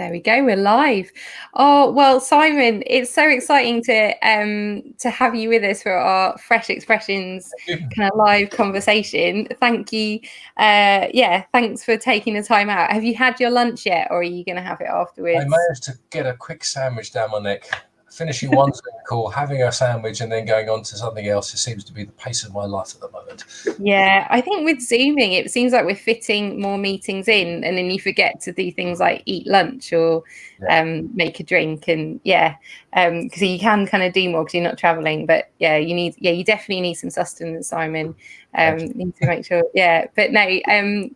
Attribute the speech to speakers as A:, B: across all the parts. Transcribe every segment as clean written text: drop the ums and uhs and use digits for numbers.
A: There we go. We're live. Oh, well, Simon, it's so exciting to have you with us for our Fresh Expressions kind of live conversation. Thank you. Thanks for taking the time out. Have you had your lunch yet, or are you going to have it afterwards?
B: I managed to get a quick sandwich down my neck. Finishing one Zoom call, having a sandwich, and then going on to something else. It seems to be the pace of my life at the moment.
A: Yeah, I think with Zooming, it seems like we're fitting more meetings in, and then you forget to do things like eat lunch or make a drink, and because you can kind of do more because you're not traveling. But you definitely need some sustenance, Simon. Need to make sure. But no,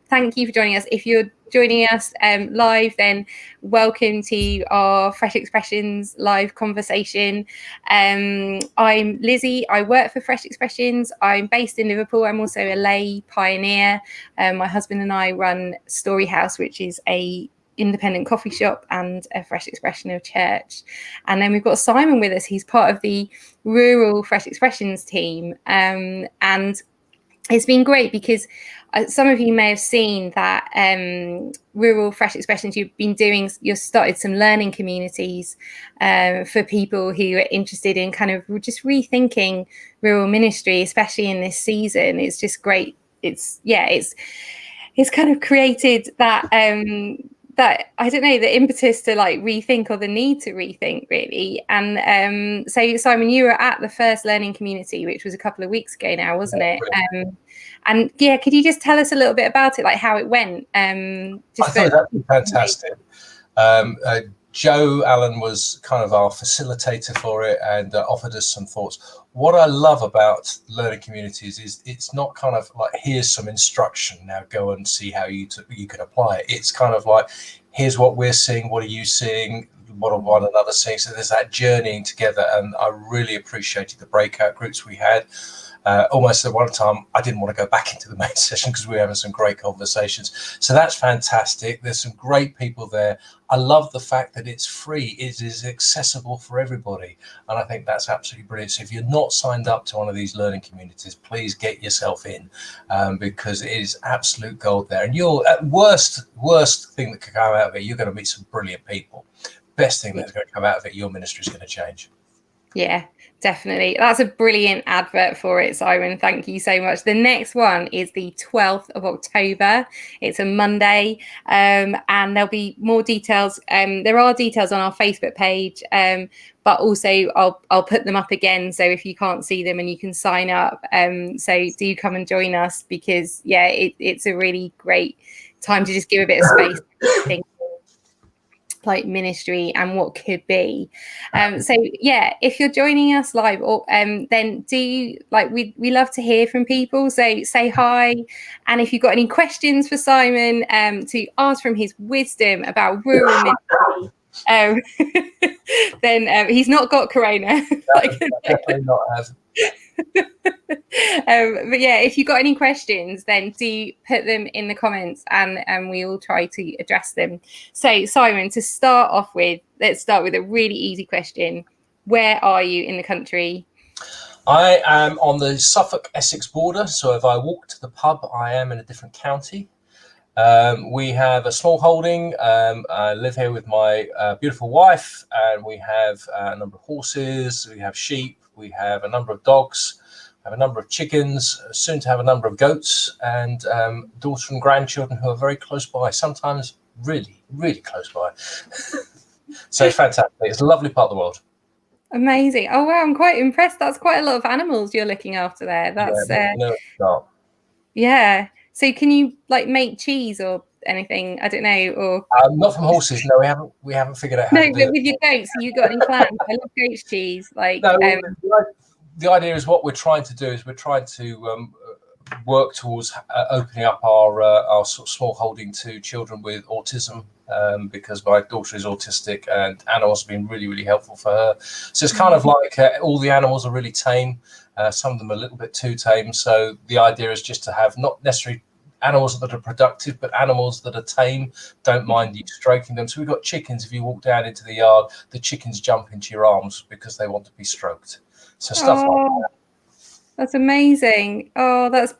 A: thank you for joining us. If you're joining us live, then welcome to our Fresh Expressions live conversation. I'm Lizzie. I work for Fresh Expressions. I'm based in Liverpool. I'm also a lay pioneer. My husband and I run Story House, which is a independent coffee shop and a fresh expression of church. And then we've got Simon with us. He's part of the rural Fresh Expressions team, and it's been great because some of you may have seen that rural Fresh Expressions, you've started some learning communities for people who are interested in kind of just rethinking rural ministry, especially in this season. It's just great. It's kind of created that that, I don't know, the impetus to like rethink, or the need to rethink, really. And so Simon, you were at the first learning community, which was a couple of weeks ago now, wasn't it? And could you just tell us a little bit about it, like how it went?
B: I thought that was fantastic. Joe Allen was kind of our facilitator for it and offered us some thoughts. What I love about learning communities is it's not kind of like, here's some instruction, now go and see how you can apply it. It's kind of like, here's what we're seeing, what are you seeing, what are one another seeing? So there's that journeying together, and I really appreciated the breakout groups we had. Almost at one time, I didn't want to go back into the main session because we were having some great conversations. So that's fantastic. There's some great people there. I love the fact that it's free. It is accessible for everybody. And I think that's absolutely brilliant. So if you're not signed up to one of these learning communities, please get yourself in, because it is absolute gold there. And you're at worst thing that could come out of it, you're going to meet some brilliant people. Best thing that's going to come out of it, your ministry is going to change.
A: Yeah, definitely. That's a brilliant advert for it, Simon. Thank you so much. The next one is the 12th of October. It's a Monday, and there'll be more details. There are details on our Facebook page, but also I'll put them up again. So if you can't see them, and you can sign up. So do come and join us, because it's a really great time to just give a bit of space to think like ministry and what could be. If you're joining us live, or then we love to hear from people. So say hi, and if you've got any questions for Simon, to ask from his wisdom about rural ministry, then he's not got corona.
B: Definitely not have.
A: If you've got any questions, then do put them in the comments, and we will try to address them. So Simon, to start off with, let's start with a really easy question. Where are you in the country?
B: I am on the Suffolk-Essex border, so if I walk to the pub, I am in a different county. We have a small holding. I live here with my beautiful wife, and we have a number of horses, we have sheep, we have a number of dogs, we have a number of chickens, soon to have a number of goats, and daughter and grandchildren who are very close by, sometimes really, really close by. So it's fantastic. It's a lovely part of the world.
A: Amazing. Oh, wow. I'm quite impressed. That's quite a lot of animals you're looking after there. That's yeah. So can you like make cheese or anything? I don't know. Or
B: not from horses. No, we haven't figured out how to do it.
A: With your goats, you got any plans? I love goat's cheese.
B: The idea is, what we're trying to do is we're trying to work towards opening up our sort of small holding to children with autism, because my daughter is autistic, and animals have been really, really helpful for her. So it's kind of like all the animals are really tame. Some of them are a little bit too tame. So the idea is just to have not necessarily animals that are productive, but animals that are tame, don't mind you stroking them. So we've got chickens. If you walk down into the yard, the chickens jump into your arms because they want to be stroked. So stuff like that.
A: That's amazing. Oh, that's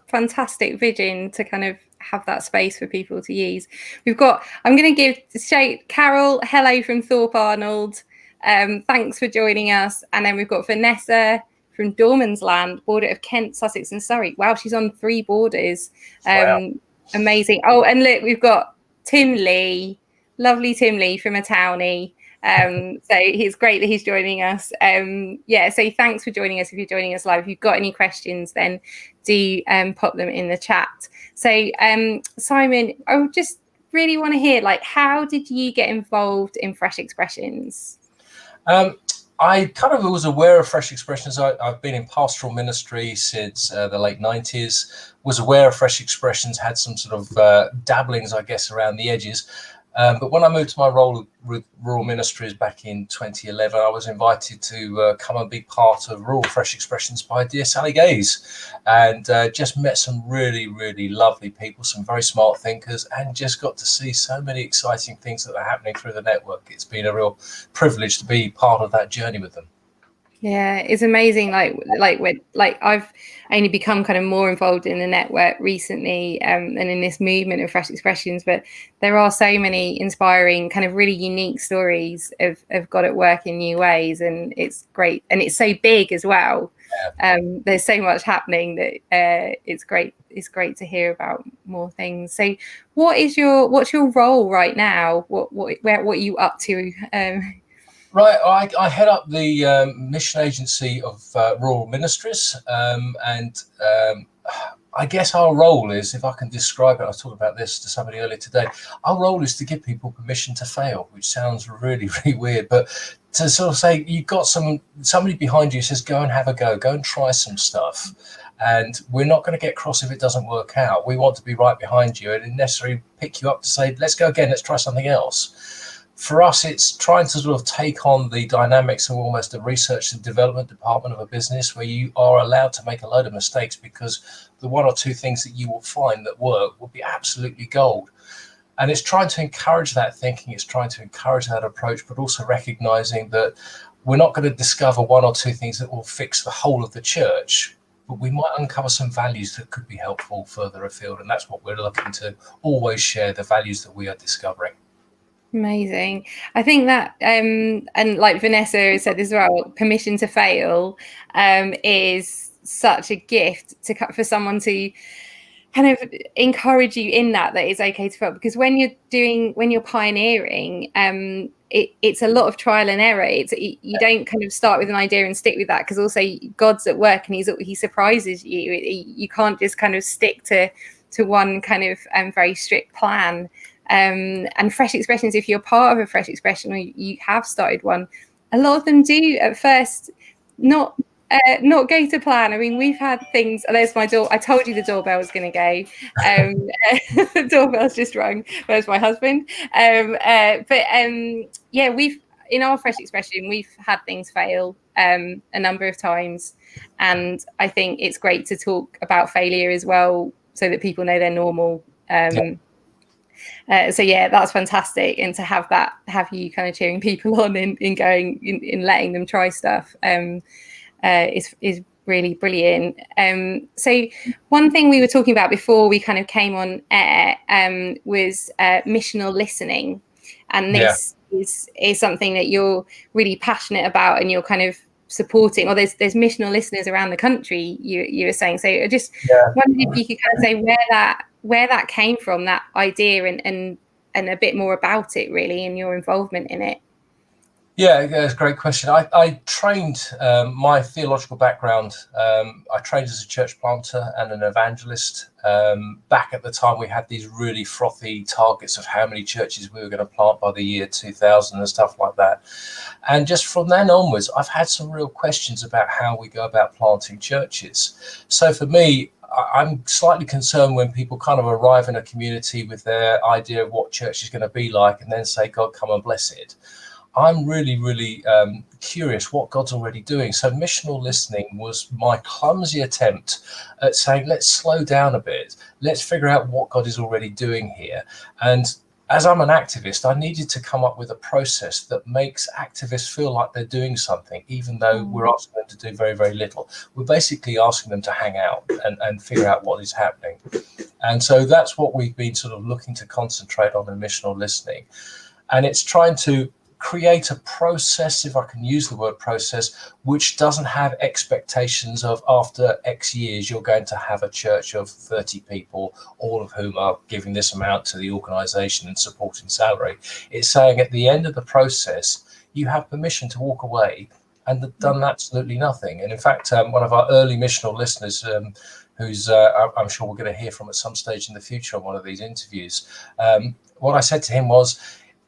A: fantastic vision to kind of have that space for people to use. I'm going to shout Carol hello from Thorpe Arnold. Thanks for joining us. And then we've got Vanessa from Dormansland, border of Kent, Sussex and Surrey. Wow, she's on 3 borders.
B: Wow.
A: Amazing. Oh, and look, we've got Tim Lee, lovely Tim Lee from a townie. So it's great that he's joining us. So thanks for joining us. If you're joining us live, if you've got any questions, then do pop them in the chat. So Simon, I just really want to hear, like, how did you get involved in Fresh Expressions?
B: I kind of was aware of Fresh Expressions. I've been in pastoral ministry since the late 90s, was aware of Fresh Expressions, had some sort of dabblings, I guess, around the edges. But when I moved to my role with Rural Ministries back in 2011, I was invited to come and be part of Rural Fresh Expressions by dear Sally Gaze, and just met some really, really lovely people, some very smart thinkers, and just got to see so many exciting things that are happening through the network. It's been a real privilege to be part of that journey with them.
A: Yeah, it's amazing. I've only become kind of more involved in the network recently, and in this movement of Fresh Expressions. But there are so many inspiring, kind of really unique stories of God at work in new ways, and it's great. And it's so big as well. There's so much happening that it's great. It's great to hear about more things. So, what's your role right now? What are you up to?
B: Right, I head up the mission agency of Rural Ministries, and I guess our role is, if I can describe it, I was talking about this to somebody earlier today, our role is to give people permission to fail, which sounds really, really weird, but to sort of say, you've got somebody behind you who says, go and have a go and try some stuff. And we're not going to get cross if it doesn't work out. We want to be right behind you and necessarily pick you up to say, let's go again, let's try something else. For us, it's trying to sort of take on the dynamics of almost a research and development department of a business where you are allowed to make a load of mistakes, because the 1 or 2 things that you will find that work will be absolutely gold. And it's trying to encourage that thinking, it's trying to encourage that approach, but also recognizing that we're not going to discover 1 or 2 things that will fix the whole of the church, but we might uncover some values that could be helpful further afield. And that's what we're looking to always share, the values that we are discovering.
A: Amazing. I think that and like Vanessa said as well, permission to fail is such a gift for someone to kind of encourage you in that it's okay to fail, because when you're pioneering, it's a lot of trial and error. You don't kind of start with an idea and stick with that, because also God's at work and he surprises you. You can't just kind of stick to one kind of very strict plan. And Fresh Expressions, if you're part of a Fresh Expression or you have started one, a lot of them do at first not go to plan. I mean, we've had things. There's my door. I told you the doorbell was going to go. The doorbell's just rung. There's my husband. We've in our Fresh Expression, we've had things fail a number of times, and I think it's great to talk about failure as well, so that people know they're normal. That's fantastic, and to have you kind of cheering people on in letting them try stuff is really brilliant. So one thing we were talking about before we kind of came on air was missional listening, and this is something that you're really passionate about, and you're kind of supporting, or there's missional listeners around the country, you were saying. So I just wondered if you could kind of say where that came from, that idea, and a bit more about it, really, and your involvement in it.
B: Yeah, it's a great question. I trained, my theological background, I trained as a church planter and an evangelist. Back at the time, we had these really frothy targets of how many churches we were going to plant by the year 2000 and stuff like that. And just from then onwards, I've had some real questions about how we go about planting churches. So for me, I'm slightly concerned when people kind of arrive in a community with their idea of what church is going to be like and then say, God, come and bless it. I'm really, really curious what God's already doing. So missional listening was my clumsy attempt at saying, let's slow down a bit. Let's figure out what God is already doing here. And as I'm an activist, I needed to come up with a process that makes activists feel like they're doing something, even though we're asking them to do very, very little. We're basically asking them to hang out and figure out what is happening. And so that's what we've been sort of looking to concentrate on in missional listening. And it's trying to create a process, if I can use the word process, which doesn't have expectations of after X years, you're going to have a church of 30 people, all of whom are giving this amount to the organization and supporting salary. It's saying at the end of the process, you have permission to walk away and have done absolutely nothing. And in fact, one of our early missional listeners, who's I'm sure we're going to hear from at some stage in the future on one of these interviews, what I said to him was,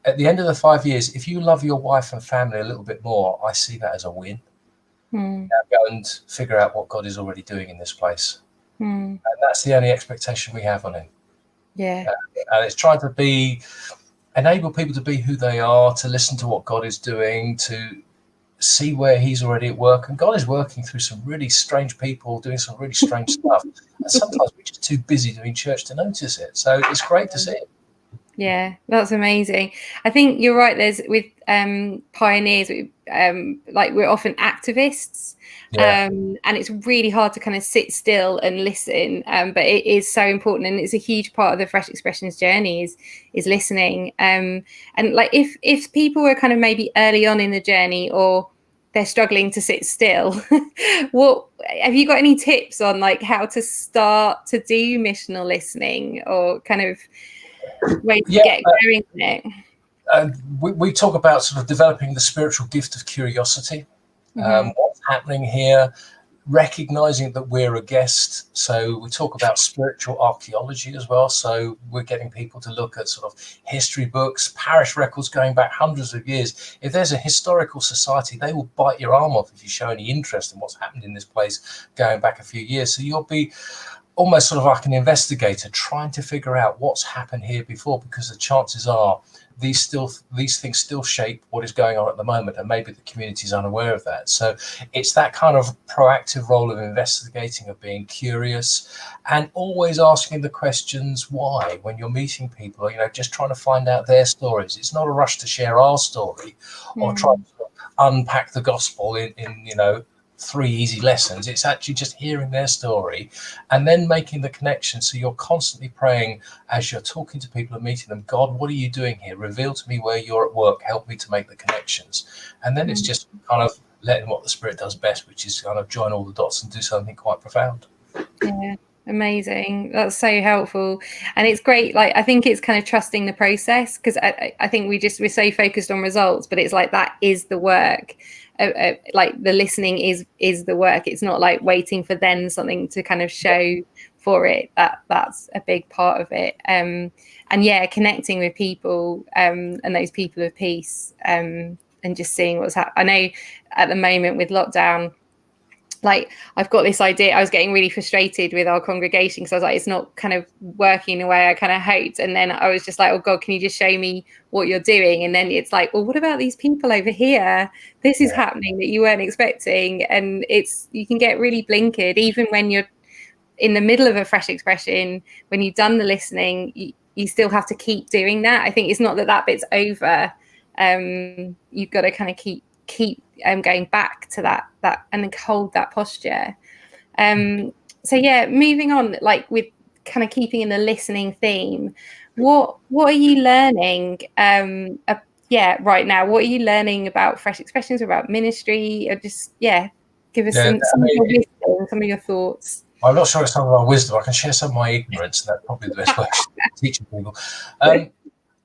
B: at the end of the 5 years, if you love your wife and family a little bit more, I see that as a win. Now go and figure out what God is already doing in this place. And that's the only expectation we have on him.
A: Yeah.
B: And it's trying to enable people to be who they are, to listen to what God is doing, to see where he's already at work. And God is working through some really strange people, doing some really strange stuff. And sometimes we're just too busy doing church to notice it. So it's great to see it.
A: Yeah, that's amazing. I think you're right. There's with pioneers, like we're often activists, and it's really hard to kind of sit still and listen. But it is so important, and it's a huge part of the Fresh Expressions journey is listening. And like if people were kind of maybe early on in the journey, or they're struggling to sit still, what have you got any tips on like how to start to do missional listening, or kind of ways to get going in it?
B: We talk about sort of developing the spiritual gift of curiosity. What's happening here, recognizing that we're a guest. So we talk about spiritual archaeology as well. So we're getting people to look at sort of history books, parish records going back hundreds of years. If there's a historical society, they will bite your arm off if you show any interest in what's happened in this place going back a few years. So you'll be almost sort of like an investigator trying to figure out what's happened here before, because the chances are these things still shape what is going on at the moment, and maybe the community is unaware of that. So it's that kind of proactive role of investigating, of being curious, and always asking the questions why when you're meeting people, just trying to find out their stories. It's not a rush to share our story or try to unpack the gospel in 3 easy lessons. It's actually just hearing their story and then making the connection. So you're constantly praying as you're talking to people and meeting them, God, what are you doing here? Reveal to me where you're at work. Help me to make the connections. And then it's just kind of letting what the Spirit does best, which is kind of join all the dots and do something quite profound.
A: Yeah. Amazing. That's so helpful. And it's great. Like, I think it's kind of trusting the process, because I think we're so focused on results, but it's like that is the work. Like the listening is the work. It's not like waiting for then something to kind of show for it. That's a big part of it. And yeah, connecting with people and those people of peace, and just seeing what's happening. I know at the moment with lockdown, like I've got this idea. I was getting really frustrated with our congregation because I was like, it's not kind of working the way I kind of hoped. And then I was just like, oh God, can you just show me what you're doing? And then it's like, well, what about these people over here? This is happening that you weren't expecting. And you can get really blinkered, even when you're in the middle of a fresh expression. When you've done the listening, you still have to keep doing that. I think it's not that bit's over. You've got to kind of keep going back to that and hold that posture. So yeah, moving on, like with kind of keeping in the listening theme, what are you learning right now? What are you learning about Fresh Expressions, about ministry, or just give us some of your wisdom, some of your thoughts?
B: I'm not sure it's some of my wisdom. I can share some of my ignorance, and that's probably the best way of teaching people.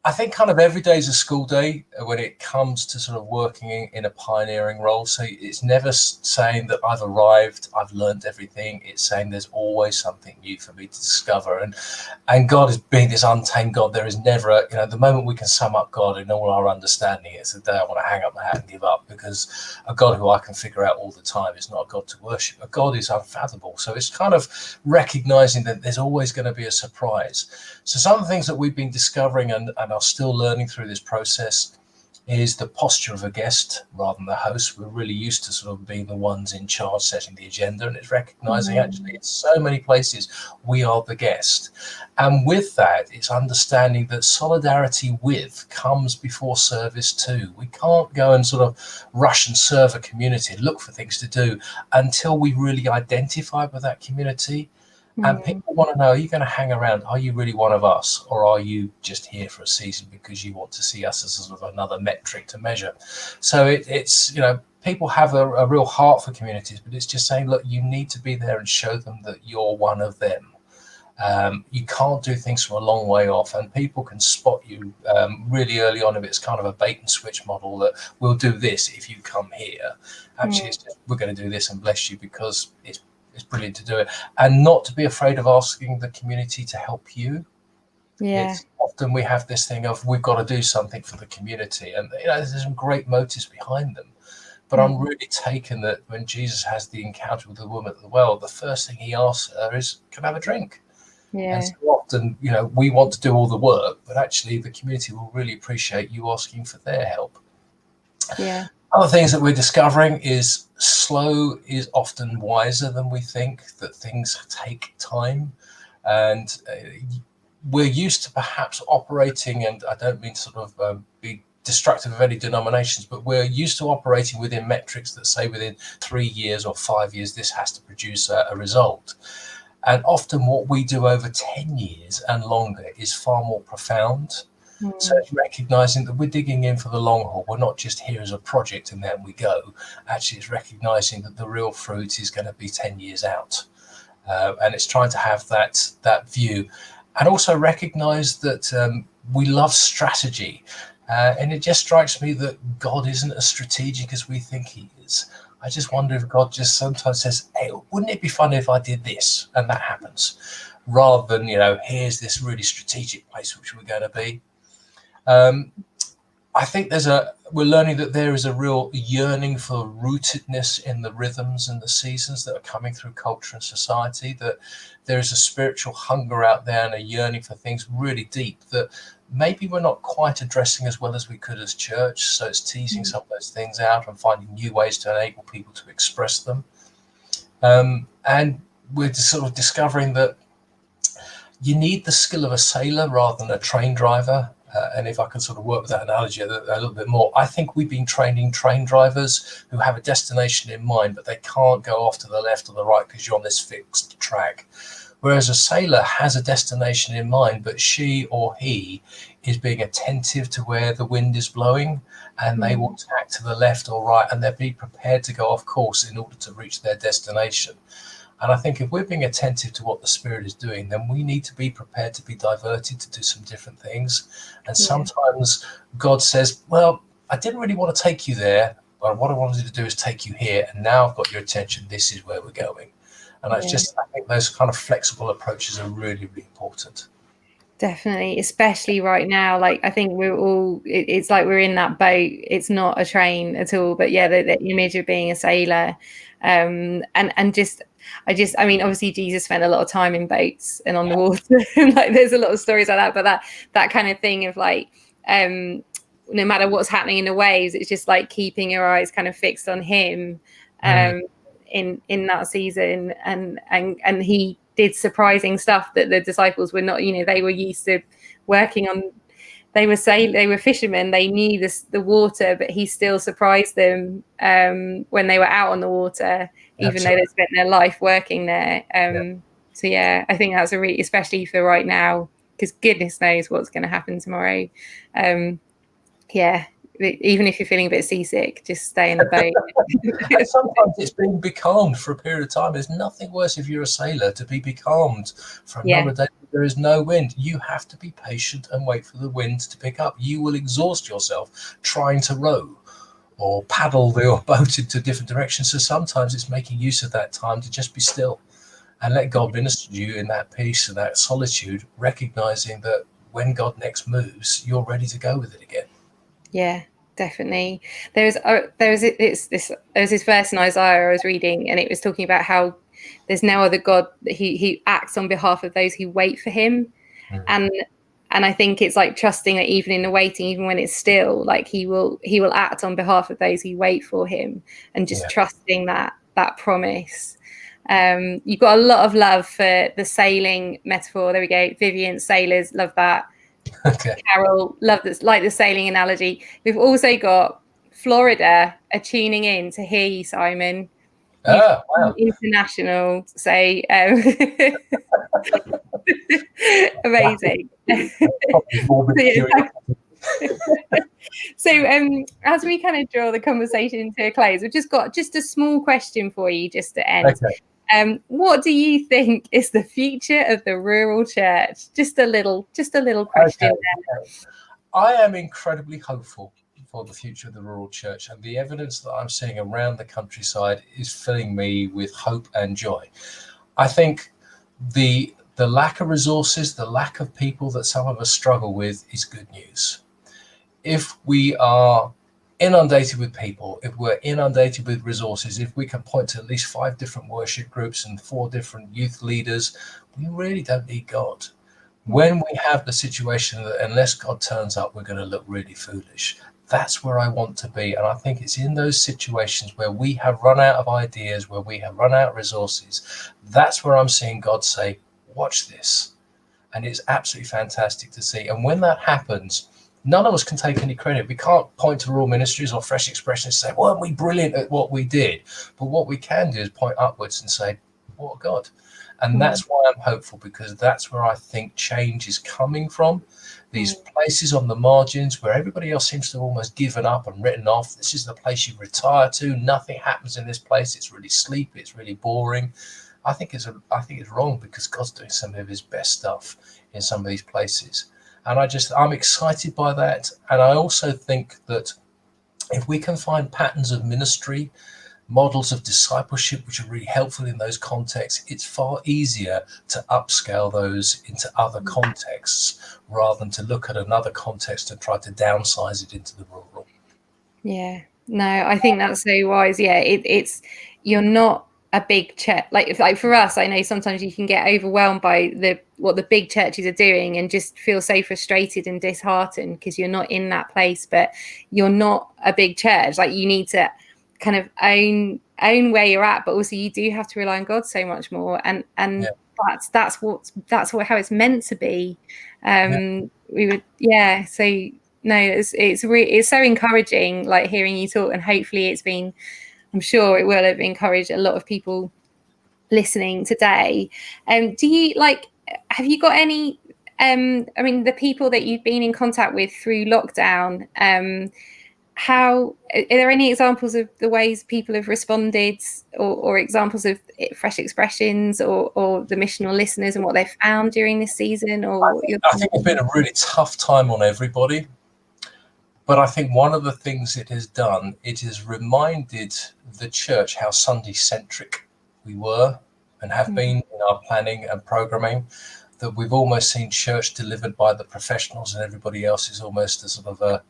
B: I think kind of every day is a school day when it comes to sort of working in a pioneering role. So it's never saying that I've arrived, I've learned everything. It's saying there's always something new for me to discover. And God is being this untamed God. There is never the moment we can sum up God in all our understanding, it's the day I want to hang up my hat and give up, because a God who I can figure out all the time is not a God to worship. A God is unfathomable. So it's kind of recognizing that there's always going to be a surprise. So some of the things that we've been discovering and are still learning through this process is the posture of a guest rather than the host. We're really used to sort of being the ones in charge setting the agenda, and it's recognizing actually in so many places we are the guest. And with that, it's understanding that solidarity with comes before service too. We can't go and sort of rush and serve a community and look for things to do until we really identify with that community. And people want to know, are you going to hang around? Are you really one of us? Or are you just here for a season because you want to see us as sort of another metric to measure? So it's, you know, people have a real heart for communities, but it's just saying, look, you need to be there and show them that you're one of them. You can't do things from a long way off, and people can spot you really early on if it's kind of a bait and switch model that we'll do this if you come here. Actually, it's just, we're going to do this and bless you because it's brilliant to do it, and not to be afraid of asking the community to help you. It's often we have this thing of we've got to do something for the community, and you know there's some great motives behind them. But I'm really taken that when Jesus has the encounter with the woman at the well, the first thing he asks her is, "Can I have a drink?" And so often, you know, we want to do all the work, but actually the community will really appreciate you asking for their help. Other things that we're discovering is slow is often wiser than we think, that things take time. And we're used to perhaps operating, and I don't mean to sort of be destructive of any denominations, but we're used to operating within metrics that say within 3 years or 5 years, this has to produce a result. And often what we do over 10 years and longer is far more profound. So it's recognizing that we're digging in for the long haul. We're not just here as a project and then we go. Actually, it's recognizing that the real fruit is going to be 10 years out. And it's trying to have that view. And also recognize that we love strategy. And it just strikes me that God isn't as strategic as we think he is. I just wonder if God just sometimes says, hey, wouldn't it be fun if I did this? And that happens. Rather than, you know, here's this really strategic place which we're going to be. I think we're learning that there is a real yearning for rootedness in the rhythms and the seasons that are coming through culture and society, that there is a spiritual hunger out there and a yearning for things really deep that maybe we're not quite addressing as well as we could as church. So it's teasing some of those things out and finding new ways to enable people to express them. And we're just sort of discovering that you need the skill of a sailor rather than a train driver. And if I can sort of work with that analogy a little bit more, I think we've been training train drivers who have a destination in mind, but they can't go off to the left or the right because you're on this fixed track. Whereas a sailor has a destination in mind, but she or he is being attentive to where the wind is blowing, and they will tack to the left or right, and they'll be prepared to go off course in order to reach their destination. And I think if we're being attentive to what the Spirit is doing, then we need to be prepared to be diverted to do some different things. And sometimes God says, well, I didn't really want to take you there, but what I wanted to do is take you here. And now I've got your attention. This is where we're going. And I think those kind of flexible approaches are really, really important.
A: Definitely, especially right now. Like, I think we're all, it's like we're in that boat. It's not a train at all, but yeah, the image of being a sailor. I mean, obviously Jesus spent a lot of time in boats and on the water. Like, there's a lot of stories like that, but that kind of thing of like, no matter what's happening in the waves, it's just like keeping your eyes kind of fixed on him in that season. And he did surprising stuff that the disciples were not, they were used to working on. They were fishermen. They knew the water, but he still surprised them when they were out on the water, even though they spent their life working there. So yeah, I think that's especially for right now, because goodness knows what's going to happen tomorrow. Even if you're feeling a bit seasick, just stay in the boat.
B: Sometimes it's being becalmed for a period of time. There's nothing worse if you're a sailor to be becalmed for a number of days. There is no wind. You have to be patient and wait for the wind to pick up. You will exhaust yourself trying to row or paddle your boat into different directions. So sometimes it's making use of that time to just be still and let God minister to you in that peace and that solitude, recognizing that when God next moves, you're ready to go with it again.
A: Yeah, definitely. There's this verse in Isaiah I was reading, and it was talking about how there's no other God that he acts on behalf of those who wait for him. And And I think it's like trusting that even in the waiting, even when it's still, like he will act on behalf of those who wait for him, and just trusting that promise. You've got a lot of love for the sailing metaphor. There we go. Vivian, sailors, love that.
B: Okay.
A: Carol, love this, like the sailing analogy. We've also got Florida are tuning in to hear you, Simon.
B: Wow.
A: International, so amazing. So as we kind of draw the conversation to a close, we've just got a small question for you just to end.
B: Okay.
A: What do you think is the future of the rural church? Just a little question.
B: Okay. I am incredibly hopeful for the future of the rural church, and the evidence that I'm seeing around the countryside is filling me with hope and joy. I think the lack of resources, the lack of people that some of us struggle with is good news. If we are inundated with people, if we're inundated with resources, if we can point to at least 5 different worship groups and 4 different youth leaders, we really don't need God. When we have the situation that unless God turns up, we're going to look really foolish. That's where I want to be. And I think it's in those situations where we have run out of ideas, where we have run out of resources. That's where I'm seeing God say, watch this. And it's absolutely fantastic to see. And when that happens, none of us can take any credit. We can't point to Rural Ministries or Fresh Expression and say, weren't we brilliant at what we did? But what we can do is point upwards and say, what God? And that's why I'm hopeful, because that's where I think change is coming from. These places on the margins where everybody else seems to have almost given up and written off. This is the place you retire to. Nothing happens in this place. It's really sleepy. It's really boring. I think it's wrong, because God's doing some of his best stuff in some of these places. And I'm excited by that. And I also think that if we can find patterns of ministry, models of discipleship, which are really helpful in those contexts, it's far easier to upscale those into other contexts rather than to look at another context and try to downsize it into the rural.
A: Yeah, no, I think that's so wise. Yeah, it's you're not a big church. Like for us, I know sometimes you can get overwhelmed by what the big churches are doing and just feel so frustrated and disheartened because you're not in that place. But you're not a big church. Like, you need to kind of own where you're at, but also you do have to rely on God so much more, and that's how it's meant to be. So no, it's so encouraging, like hearing you talk, and hopefully I'm sure it will have encouraged a lot of people listening today. Do you have you got any I mean, the people that you've been in contact with through lockdown, how are there any examples of the ways people have responded, or examples of fresh expressions or the missional listeners and what they've found during this season? Or
B: I think it's been a really tough time on everybody, but I think one of the things it has done, it has reminded the church how Sunday centric we were and have been in our planning and programming, that we've almost seen church delivered by the professionals and everybody else is almost a sort of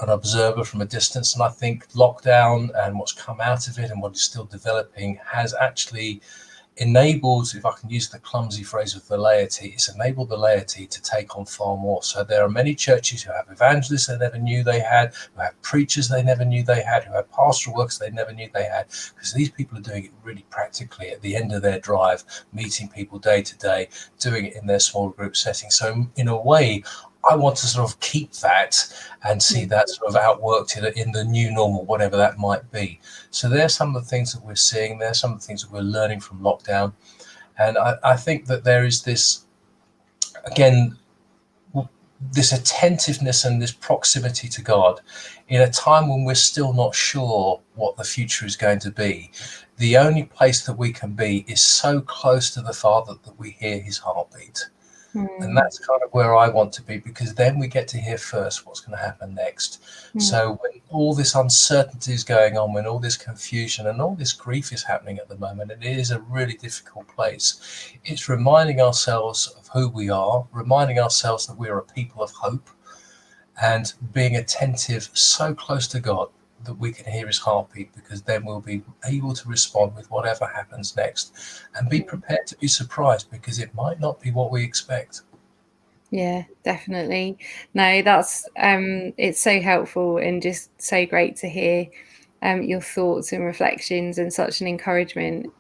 B: an observer from a distance. And I think lockdown and what's come out of it and what is still developing has actually enabled, if I can use the clumsy phrase of the laity, it's enabled the laity to take on far more. So there are many churches who have evangelists they never knew they had, who have preachers they never knew they had, who have pastoral workers they never knew they had, because these people are doing it really practically at the end of their drive, meeting people day to day, doing it in their small group setting. So in a way, I want to sort of keep that and see that sort of outworked in the new normal, whatever that might be. So there's some of the things that we're seeing. There's some of the things that we're learning from lockdown. And I think that there is this, again, this attentiveness and this proximity to God in a time when we're still not sure what the future is going to be. The only place that we can be is so close to the Father that we hear his heartbeat. And that's kind of where I want to be, because then we get to hear first what's going to happen next. So when all this uncertainty is going on, when all this confusion and all this grief is happening at the moment, it is a really difficult place. It's reminding ourselves of who we are, reminding ourselves that we're a people of hope, and being attentive so close to God that we can hear his heartbeat, because then we'll be able to respond with whatever happens next, and be prepared to be surprised, because it might not be what we expect.
A: Yeah, definitely. No, that's it's so helpful and just so great to hear your thoughts and reflections, and such an encouragement.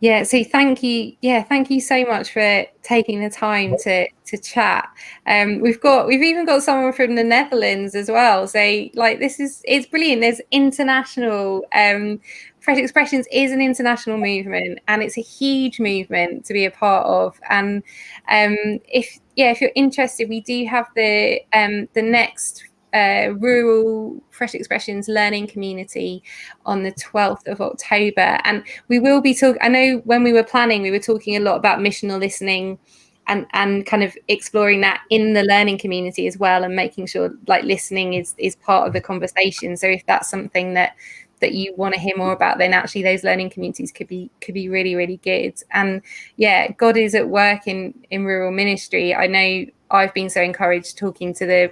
A: Yeah, so thank you. Yeah, thank you so much for taking the time to chat. We've even got someone from the Netherlands as well. So like it's brilliant. There's international Fresh Expressions is an international movement, and it's a huge movement to be a part of. And if you're interested, we do have the next rural Fresh Expressions learning community on the 12th of October. And we will be talking, I know when we were planning, we were talking a lot about missional listening and kind of exploring that in the learning community as well, and making sure like listening is part of the conversation. So if that's something that you want to hear more about, then actually those learning communities could be really, really good. And yeah, God is at work in rural ministry. I know I've been so encouraged talking to the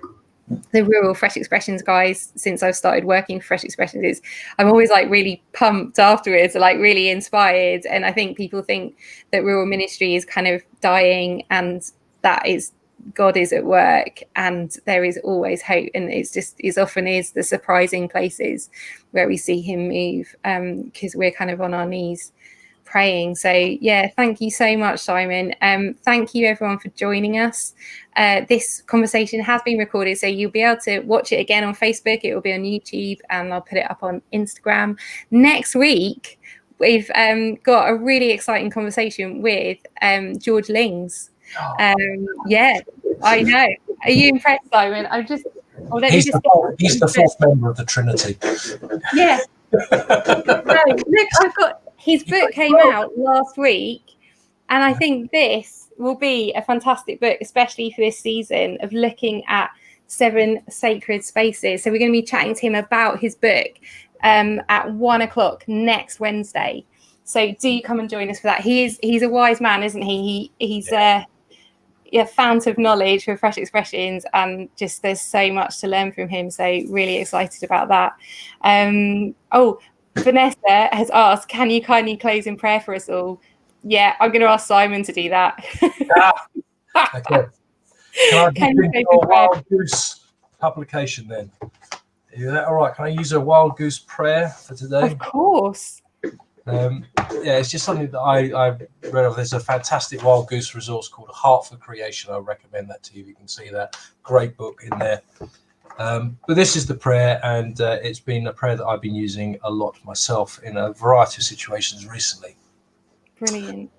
A: rural Fresh Expressions guys since I've started working for Fresh Expressions. I'm always like really pumped afterwards, like really inspired. And I think people think that rural ministry is kind of dying, and that is, God is at work, and there is always hope. And it often is the surprising places where we see him move, because we're kind of on our knees praying. So yeah, thank you so much, Simon. Thank you everyone for joining us. This conversation has been recorded, so you'll be able to watch it again on Facebook. It will be on YouTube, and I'll put it up on Instagram. Next week, we've got a really exciting conversation with George Lings. Yeah, I know. Are you impressed, Simon?
B: He's the fourth member of the Trinity.
A: Yeah. No, look, I've got his book came out last week, and I think this will be a fantastic book, especially for this season of looking at 7 sacred spaces. So we're going to be chatting to him about his book at 1:00 next Wednesday. So do come and join us for that. He's a wise man, isn't he? He's a fount of knowledge for Fresh Expressions, and just there's so much to learn from him. So really excited about that. Vanessa has asked, can you kindly close in prayer for us all? Yeah, I'm going to ask Simon to do that.
B: Okay. Can I use a Wild Goose publication then? Is that all right? Can I use a Wild Goose prayer for today?
A: Of course.
B: Yeah, it's just something that I read of. There's a fantastic Wild Goose resource called Heart for Creation. I recommend that to you. You can see that. Great book in there. But this is the prayer, and it's been a prayer that I've been using a lot myself in a variety of situations recently.
A: Brilliant.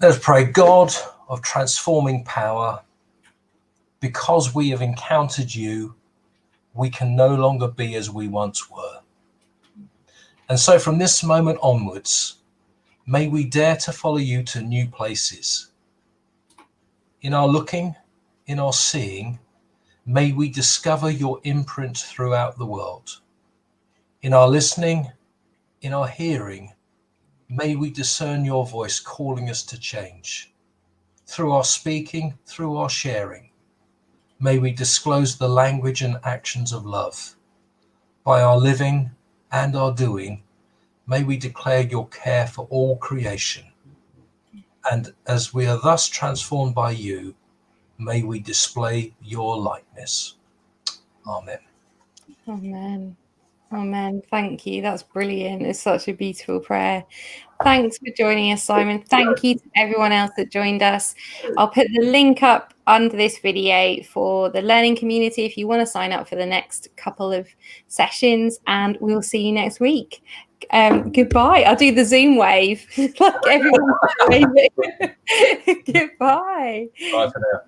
B: Let us pray. God of transforming power, because we have encountered you, we can no longer be as we once were. And so from this moment onwards, may we dare to follow you to new places. In our looking, in our seeing, may we discover your imprint throughout the world. In our listening, in our hearing, may we discern your voice calling us to change. Through our speaking, through our sharing, may we disclose the language and actions of love. By our living and our doing, may we declare your care for all creation. And as we are thus transformed by you, may we display your likeness. Amen.
A: Amen. Amen. Thank you. That's brilliant. It's such a beautiful prayer. Thanks for joining us, Simon. Thank you to everyone else that joined us. I'll put the link up under this video for the learning community if you want to sign up for the next couple of sessions, and we'll see you next week. Goodbye. I'll do the Zoom wave like everyone's waving. Goodbye.
B: Bye for now.